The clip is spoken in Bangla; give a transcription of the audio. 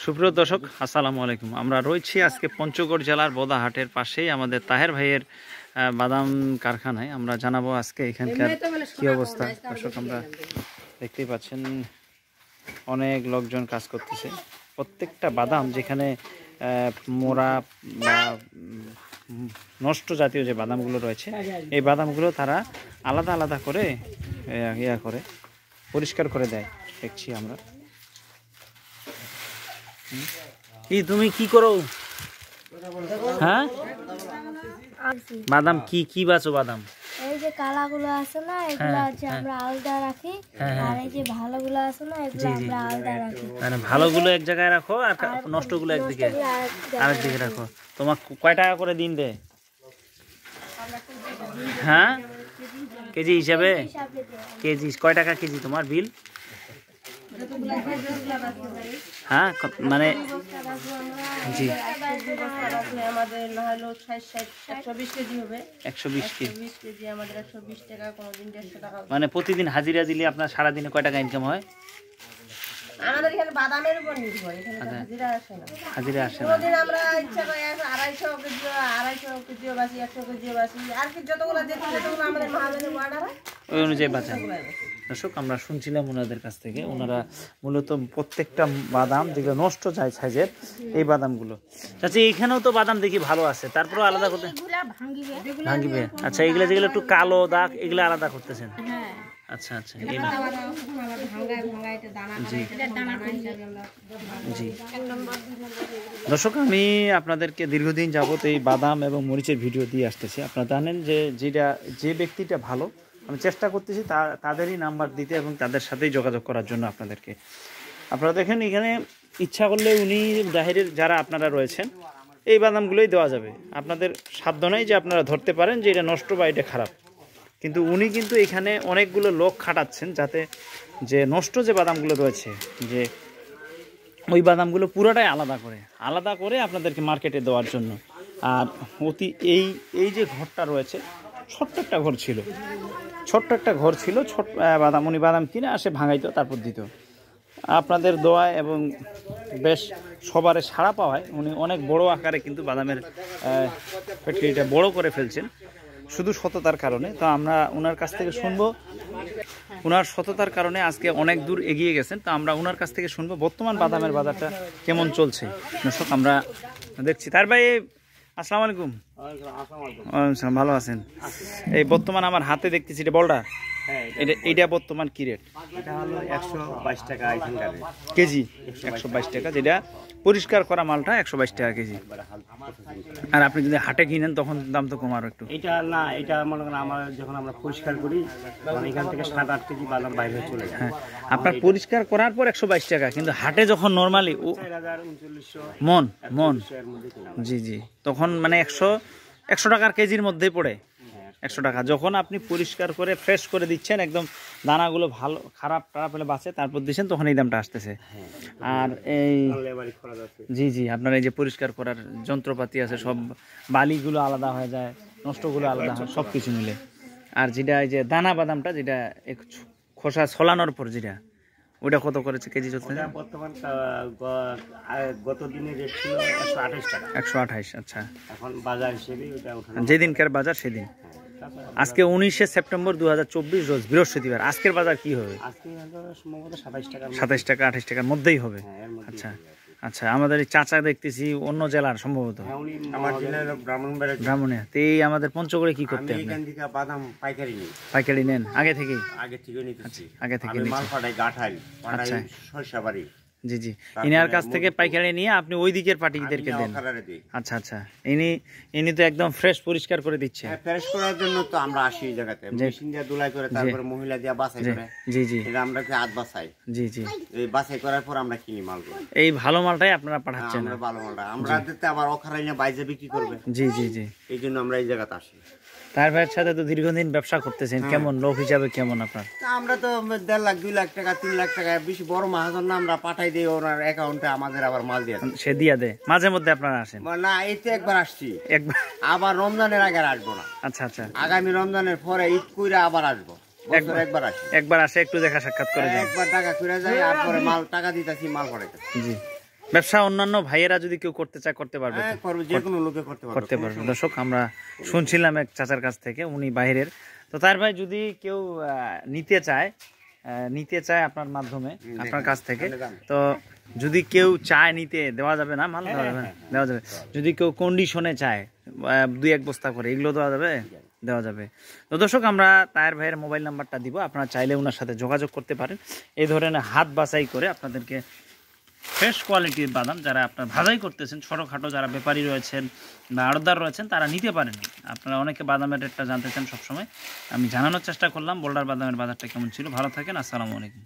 সুপ্রিয় দর্শক, আসসালামু আলাইকুম। আমরা রয়েছি আজকে পঞ্চগড় জেলার বোদাহাটের পাশেই আমাদের তাহের ভাইয়ের বাদাম কারখানায়। আমরা জানাবো আজকে এখানকার কি অবস্থা। দর্শক, আমরা দেখতেই পাচ্ছেন অনেক লোকজন কাজ করতেছে। প্রত্যেকটা বাদাম যেখানে মোড়া বা নষ্ট জাতীয় যে বাদামগুলো রয়েছে, এই বাদামগুলো তারা আলাদা আলাদা করে পরিষ্কার করে দেয়। দেখছি আমরা। কি তুমি কি করো? হ্যাঁ, বাদাম কি কি বাছো? বাদাম এই যে কালাগুলো আছে না, এগুলো হচ্ছে আমরা আলাদা রাখি, আর এই যে ভালোগুলো আছে না, এগুলো আমরা আলাদা রাখি। মানে ভালোগুলো এক জায়গায় রাখো আর নষ্টগুলো একদিকে আরেকদিকে রাখো। তোমার কয় টাকা করে দিন দেয়? হ্যাঁ, কেজি হিসাবে? কেজি কয় টাকা কেজি তোমার বিল? হ্যাঁ, মানে জি, 120 কেজি আমাদের 120 টাকা, কোনদিন 150 টাকা। মানে প্রতিদিন হাজিরা দিলে আপনার সারাদিনে কয় টাকা ইনকাম হয়? আমাদের এখানে বাদামের উপর নির্ভর, এখানে হাজিরা আসে না। হাজিরা আসে না। কোনদিন আমরা ইচ্ছা করে 250 কেজিও বাসি, 100 কেজিও বাসি, আর কি যতগুলো দেখি ততগুলো আমাদের মহাজনের অর্ডার হয়, ওই অনুযায়ী বাঁচা। দর্শক, আমরা শুনছিলাম ওনাদের কাছ থেকে, ওনারা মূলত প্রত্যেকটা বাদাম যেগুলো নষ্ট যায় সাইজের, এই বাদামগুলো। আচ্ছা, এইখানেও তো বাদাম দেখি ভালো আছে, তারপরে আলাদা করতে ভাঙিবে। আচ্ছা, এগুলো যেগুলো একটু কালো দাগ, এগুলো আলাদা করতেছেন? আচ্ছা আচ্ছা, জি। দর্শক, আমি আপনাদেরকে দীর্ঘদিন যাবত এই বাদাম এবং মরিচের ভিডিও দিয়ে আসতেছি। আপনারা জানেন যে ব্যক্তিটা ভালো, আমি চেষ্টা করতেছি তাদেরই নাম্বার দিতে এবং তাদের সাথেই যোগাযোগ করার জন্য আপনাদেরকে। আপনারা দেখেন, এখানে ইচ্ছা করলে উনি জাহিরের যারা আপনারা রয়েছেন, এই বাদামগুলোই দেওয়া যাবে। আপনাদের সাধ্য নাই যে আপনারা ধরতে পারেন যে এটা নষ্ট বা এটা খারাপ, কিন্তু উনি কিন্তু এখানে অনেকগুলো লোক খাটাচ্ছেন যাতে যে নষ্ট যে বাদামগুলো রয়েছে, যে ওই বাদামগুলো পুরোটাই আলাদা করে আপনাদেরকে মার্কেটে দেওয়ার জন্য। আর এই যে ঘরটা রয়েছে, ছোট্ট একটা ঘর ছিল, ছোট্ট বাদাম, উনি বাদাম কিনে আসে ভাঙাইতো, তারপর দিত। আপনাদের দোয়ায় এবং বেশ সবারে সাড়া পাওয়ায় উনি অনেক বড় আকারে কিন্তু বাদামের ফ্যাক্টরিটা বড় করে ফেলছেন, শুধু সততার কারণে। তো আমরা ওনার কাছ থেকে শুনবো, ওনার সততার কারণে আজকে অনেক দূর এগিয়ে গেছেন। তো আমরা ওনার কাছ থেকে শুনবো বর্তমান বাদামের বাজারটা কেমন চলছে। দর্শক, আমরা দেখছি। তার ভাই, আসসালামু আলাইকুম। ভালো আছেন? এই বর্তমান আমার হাতে দেখতেছি এটা বলটা, এটা বর্তমান কি রেট? এটা হলো 122 টাকা কেজি। 122 টাকা, যেটা পরিষ্কার করা মালটা 122 টাকা কেজি। আর আপনি যদি হাটে কিনেন তখন দাম তো কম আরো একটু। এটা না, এটা মনে করেন আমরা যখন আমরা পরিষ্কার করি তখন এখান থেকে 7-8 কেজি বাদাম বাইরে চলে যায়। হ্যাঁ, আপনার পরিষ্কার করার পর 122 টাকা, কিন্তু হাটে যখন নর্মালি 4000-3900 মন, জি জি, তখন মানে 100 টাকার কেজির মধ্যেই পড়ে। 100 টাকা যখন আপনি পরিষ্কার করে ফ্রেশ করে দিচ্ছেন, একদম দানাগুলো ভালো খারাপ হলে বাঁচে, তারপর দিচ্ছেন, তখন এই দামটা আসতেছে। আর এই জি, আপনার এই যে পরিষ্কার করার যন্ত্রপাতি আছে, সব বালিগুলো আলাদা হয়ে যায়, নষ্টগুলো আলাদা হয়, সব কিছু মিলে। আর যেটা এই যে দানা বাদামটা, যেটা খোসা ছলানোর পর যেটা, ওটা কত করেছে কেজি চলছে? বর্তমান গত দিনের রেট ছিল 128 টাকা। 128। আচ্ছা, এখন বাজার হিসেবে ওটা যেদিনকার বাজার সেদিন। আজকে 19শে সেপ্টেম্বর 2024, রোজ বৃহস্পতিবার। আজকের বাজার কি হবে? আজকে সম্ভবত 27 টাকা, 28 টাকার মধ্যেই হবে। আচ্ছা আচ্ছা, আমাদের চাচা দেখতেছি অন্য জেলার সম্ভবত, আমার জেলার ব্রাহ্মণিয়া। তো এই আমাদের পঞ্চগড়ে কি করতে বাদাম পাইকারি নেন আগে থেকে? আগে থেকে মাল পাঠাই গাঠাই, সরষাবাড়ি। জি জি, ইনার কাছ থেকে পাইকারি নিয়ে আপনি ওই দিকের পার্টিদেরকে দেন? আচ্ছা আচ্ছা, ইনি তো একদম ফ্রেশ পরিষ্কার করে দিচ্ছে। ফ্রেশ করার জন্য তো আমরা আসি এই জায়গাতে, মেশিন দিয়ে ধুলাই করে, তারপরে মহিলা দিয়ে বাছাই করে। জি জি, এটা আমরা হাত বাছাই। জি জি, এই বাছাই করার পর আমরা কিনি মালগুলো। এই ভালো মালটাই আপনারা পাঠাচ্ছেন? আমরা ভালো মালটা, আমরা দিতে আবার অখারাই না বাইরে বিক্রি করবে। জি জি জি, এই জন্য আমরা এই জায়গাতে আসি। তার ভাইয়ের সাথে তো দীর্ঘদিন ব্যবসা করতেছেন, কেমন লোক হিসাবে কেমন আপনার? আমরা তো 1.5 লাখ 2 লাখ টাকা 3 লাখ টাকা বেশি বড় মাহাজন না, আমরা পাঠাই দিই ওনার অ্যাকাউন্টে, আমাদের আবার মাল দিয়ে সে দিয়া দেয়। মাঝে মধ্যে আপনারা আসেন? না, এই তো একবার আসছি, একবার। আবার রমজানের আগে আসবো না। আচ্ছা আচ্ছা, আগামী রমজানের পরে ঈদ কইরা আবার আসবো। একবার আসে একটু দেখা সাক্ষাৎ করে যায়, একবার টাকা করে যায়, আর পরে মাল টাকা দিতেছি, মাল পড়াইতেছি। জি, ব্যবসা অন্যান্য ভাইয়েরা যদি কেউ করতে চায় করতে পারবে, যে কোনো লোকে করতে পারবে। দর্শক আমরা শুনছিলাম এক চাচার কাছ থেকে, উনি বাইরের। তো তার ভাই যদি কেউ নিতে চায় আপনার মাধ্যমে, আপনার কাছ থেকে, তো যদি কেউ চায় নিতে, দেওয়া যাবে না মাল? দেওয়া যাবে। যদি কেউ কন্ডিশনে চায় 2-1 বস্তা করে, এগুলো দেওয়া যাবে? দেওয়া যাবে। তো দর্শক আমরা তাহের ভাইয়ের মোবাইল নাম্বারটা দিব, আপনারা চাইলে ওনার সাথে যোগাযোগ করতে পারেন। এই ধরনের হাত বাছাই করে আপনাদেরকে ফ্রেশ কোয়ালিটির বাদাম যারা আপনার ভাজাই করতেছেন, ছোটোখাটো যারা ব্যাপারী রয়েছেন বা আড়তদার রয়েছেন, তারা নিতে পারেন। আপনারা অনেকে বাদামের রেটটা জানতে চান সবসময়, আমি জানানোর চেষ্টা করলাম বোল্ডার বাদামের বাজারটা কেমন ছিল। ভালো থাকেন, আসসালামু আলাইকুম।